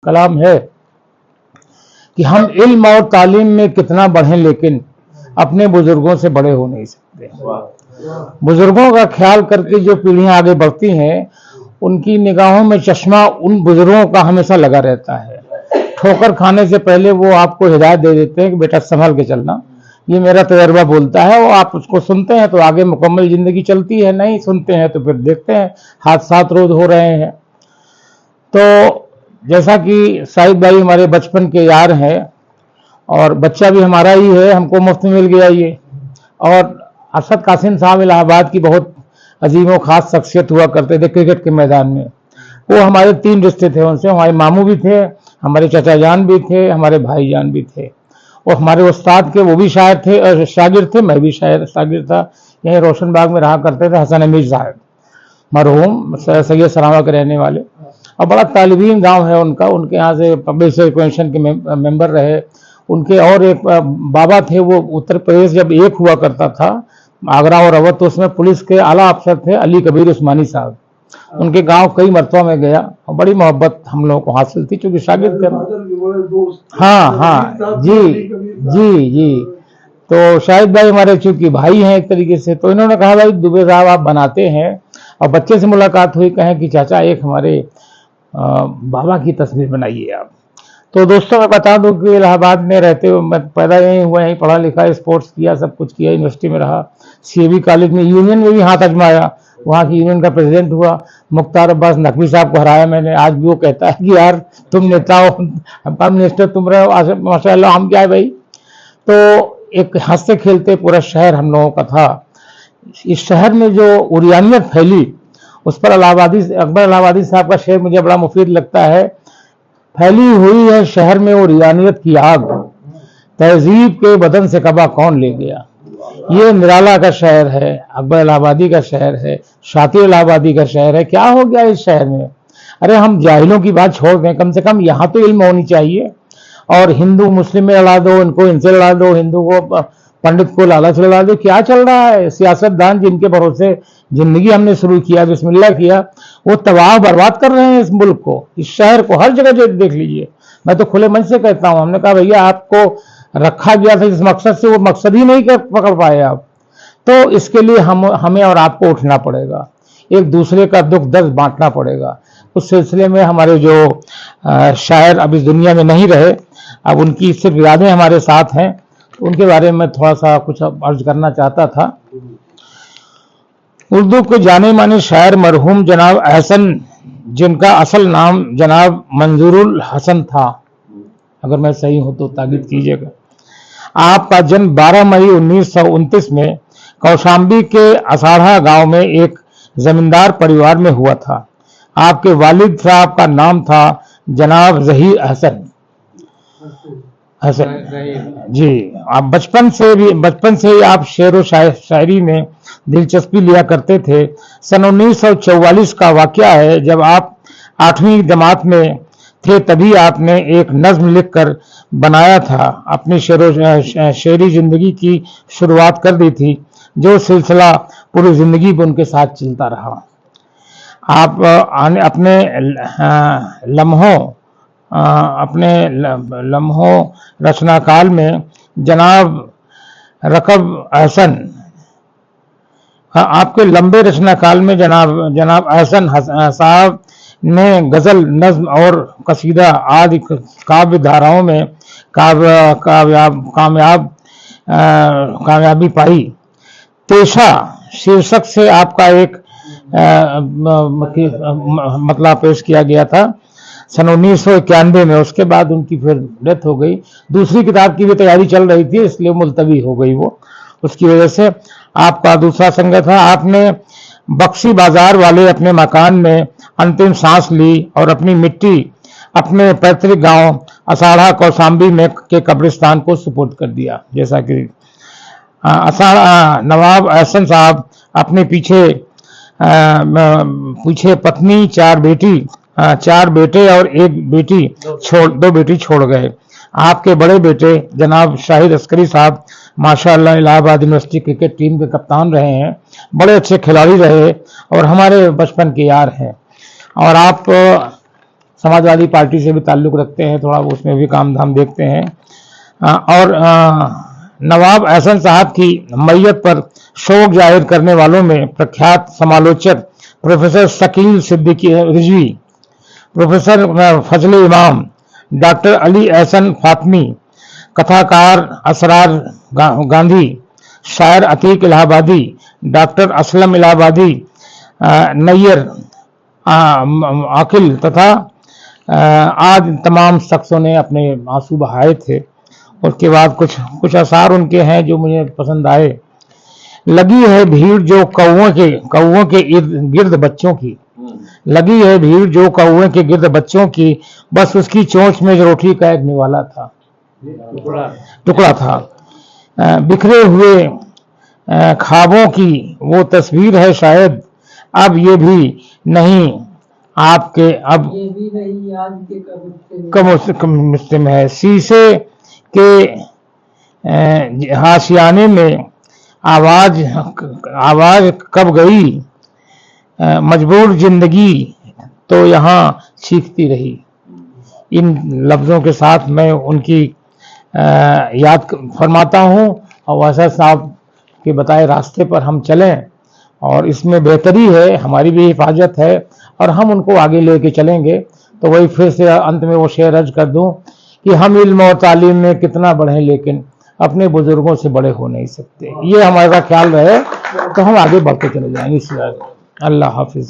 कलाम है कि हम इल्म और तालीम में कितना बढ़ें लेकिन अपने बुजुर्गों से बड़े हो नहीं सकते। बुजुर्गों का ख्याल करके जो पीढ़ियां आगे बढ़ती हैं उनकी निगाहों में चश्मा उन बुजुर्गों का हमेशा लगा रहता है। ठोकर खाने से पहले वो आपको हिदायत दे देते हैं कि बेटा संभल के चलना। ये मेरा तजर्बा बोलता है। वो आप उसको सुनते हैं तो आगे मुकम्मल जिंदगी चलती है, नहीं सुनते हैं तो फिर देखते हैं हादसात रोज हो रहे हैं। तो जैसा कि साहिब भाई हमारे बचपन के यार हैं और बच्चा भी हमारा ही है, हमको मुफ्त मिल गया ये। और अरशद कासिम साहब इलाहाबाद की बहुत अजीम व खास शख्सियत हुआ करते थे क्रिकेट के मैदान में। वो हमारे 3 रिश्ते थे उनसे, हमारे मामू भी थे, हमारे चाचा जान भी थे, हमारे भाई जान भी थे। और हमारे उस्ताद के वो भी शायर थे, शागिर्द थे, मैं भी शायर शागिर्द था। यहीं रोशन बाग में रहा करते थे हसन अमीर साहब, मरहूम सैयद सलामा के रहने वाले। और बड़ा तालिबीन गांव है उनका। उनके यहाँ से पब्लिक सर्विस कमीशन के मेंबर रहे। उनके और एक बाबा थे, वो उत्तर प्रदेश जब एक हुआ करता था आगरा और अवध, तो उसमें पुलिस के आला अफसर थे अली कबीर उस्मानी साहब। उनके गांव कई मरतबा में गया और बड़ी मोहब्बत हम लोगों को हासिल थी चूंकि शागिर्द थे। हाँ, जी। तो शाहिद भाई हमारे चूंकि भाई हैं एक तरीके से, तो इन्होंने कहा भाई दुबे साहब आप बनाते हैं। और बच्चे से मुलाकात हुई, कहें कि चाचा एक हमारे बाबा की तस्वीर बनाइए आप। तो दोस्तों मैं बता दूं कि इलाहाबाद में रहते हुए मैं पैदा यहीं हुआ, यहीं पढ़ा लिखा, स्पोर्ट्स किया, सब कुछ किया, यूनिवर्सिटी में रहा, सीएबी कॉलेज में, यूनियन में भी हाथ आजमाया, वहाँ की यूनियन का प्रेसिडेंट हुआ। मुख्तार अब्बास नकवी साहब को हराया मैंने। आज भी वो कहता है कि यार तुम नेता हो, प्राइम मिनिस्टर तुम रहे हो, माशाल्लाह हम क्या है भाई। तो एक हंसते खेलते पूरा शहर हम लोगों का था। इस शहर में जो उरियानियत फैली उस पर अकबर इलाहाबादी साहब का शेर मुझे बड़ा मुफीद लगता है। फैली हुई है शहर में उरियानियत की आग, तहजीब के बदन से कबा कौन ले गया। ये निराला का शहर है, अकबर इलाहाबादी का शहर है, शातिर इलाहाबादी का शहर है। क्या हो गया इस शहर में? अरे हम जाहिलों की बात छोड़ दें, कम से कम यहाँ तो इल्म होनी चाहिए। और हिंदू मुस्लिम में लड़ा दो, इनको इनसे लड़ा दो, हिंदू को पंडित को लालच लड़ा दो। क्या चल रहा है? सियासतदान जिनके भरोसे जिंदगी हमने शुरू किया, बिस्मिल्लाह किया, वो तबाह बर्बाद कर रहे हैं इस मुल्क को, इस शहर को। हर जगह देख लीजिए। मैं तो खुले मन से कहता हूं, हमने कहा भैया आपको रखा गया था इस मकसद से, वो मकसद ही नहीं पकड़ पाए आप। तो इसके लिए हमें और आपको उठना पड़ेगा, एक दूसरे का दुख दर्द बांटना पड़ेगा। उस सिलसिले में हमारे जो शायर अब इस दुनिया में नहीं रहे, अब उनकी सिर्फ यादें हमारे साथ हैं, उनके बारे में थोड़ा सा कुछ अर्ज करना चाहता था। उर्दू के जाने माने शायर मरहूम जनाब अहसन, जिनका असल नाम जनाब मंजूरुल हसन था, अगर मैं सही हूं तो ताकीद कीजिएगा। आपका जन्म 12 मई 1929 में कौशाम्बी के असाढ़ा गांव में एक जमींदार परिवार में हुआ था। आपके वालिद साहब का नाम था जनाब जहीर हसन जी। आप बचपन से ही आप शेर व शायरी में दिलचस्पी लिया करते थे। सन 1944 का वाकया है, जब आप 8वीं जमात में थे तभी आपने एक नज्म लिखकर बनाया था। अपनी शेरी जिंदगी की शुरुआत कर दी थी, जो सिलसिला पूरी जिंदगी में उनके साथ चलता रहा। आप अपने लम्हों रचनाकाल में जनाब रकब अहसन, आपके लंबे रचनाकाल में जनाब अहसन साहब ने गजल, नज्म और कसीदा आदि काव्य धाराओं में कामयाबी पाई। पेशा शीर्षक से आपका एक मतलब पेश किया गया था सन 1991 में। उसके बाद उनकी फिर डेथ हो गई। दूसरी किताब की भी तैयारी चल रही थी, इसलिए मुलतवी हो गई वो, उसकी वजह से। आपका दूसरा संघर्ष था, आपने बक्सी बाजार वाले अपने मकान में अंतिम सांस ली और अपनी मिट्टी अपने पैतृक गांव असाढ़ा कौशाम्बी में के कब्रिस्तान को सुपुर्द कर दिया। जैसा कि असाढ़ा नवाब अहसन साहब अपने पीछे पत्नी, 4 बेटे और 2 बेटी छोड़ गए। आपके बड़े बेटे जनाब शाहिद अस्करी साहब माशाअल्लाह इलाहाबाद यूनिवर्सिटी क्रिकेट टीम के कप्तान रहे हैं, बड़े अच्छे खिलाड़ी रहे और हमारे बचपन के यार हैं। और आप समाजवादी पार्टी से भी ताल्लुक़ रखते हैं, थोड़ा उसमें भी काम धाम देखते हैं। और नवाब एहसन साहब की मैयत पर शोक जाहिर करने वालों में प्रख्यात समालोचक प्रोफेसर शकील सिद्दीकी रिजवी, प्रोफेसर फजले इमाम, डॉक्टर अली एहसन फातमी, कथाकार असरार गांधी, शायर अतीक इलाहाबादी, डॉक्टर असलम इलाहाबादी, नैयर आकिल तथा आज तमाम शख्सों ने अपने आंसू बहाए थे। उसके बाद कुछ अशार उनके हैं जो मुझे पसंद आए। लगी है भीड़ जो कौओं के गिर्द बच्चों की, लगी है भीड़ जो कौओं के गिर्द बच्चों की, बस उसकी चोंच में रोटी का एक निवाला था, टुकड़ा था। बिखरे हुए ख्वाबों की वो तस्वीर है शायद, अब ये भी नहीं आपके, अब ये भी नहीं आज के कम मुस्लिम है। शीशे के हाशियाने में आवाज कब गई, मजबूर जिंदगी तो यहाँ चीखती रही। इन लफ्ज़ों के साथ मैं उनकी याद फरमाता हूँ और वासा साहब के बताए रास्ते पर हम चलें, और इसमें बेहतरी है, हमारी भी हिफाजत है और हम उनको आगे लेके चलेंगे। तो वही फिर से अंत में वो शेर अर्ज कर दूं कि हम इल्म और तालीम में कितना बढ़ें लेकिन अपने बुजुर्गों से बड़े हो नहीं सकते। ये हमारा ख्याल रहे तो हम आगे बढ़ते चले जाएंगे। अल्लाह हाफिज़।